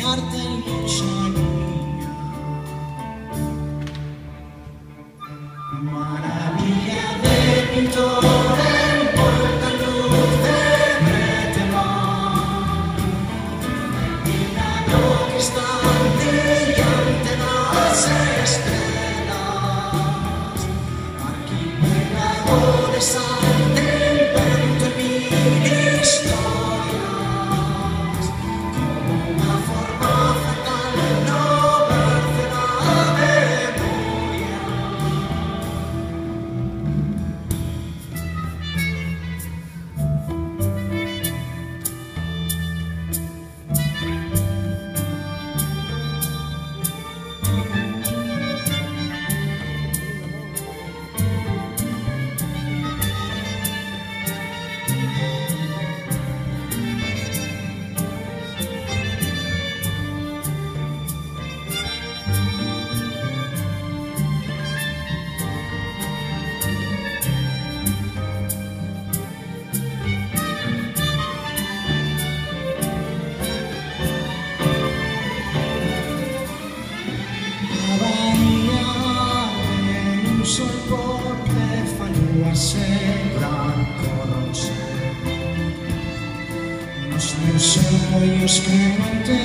arte y salía. Maravilla de pintor envuelta en luz de retemar, y nano cristal brillante las estrellas, arquipeladores al invento en mil historias, como una forma fatal no verse la memoria. Sol porte faluase branco rosé, nos meus ollos que non te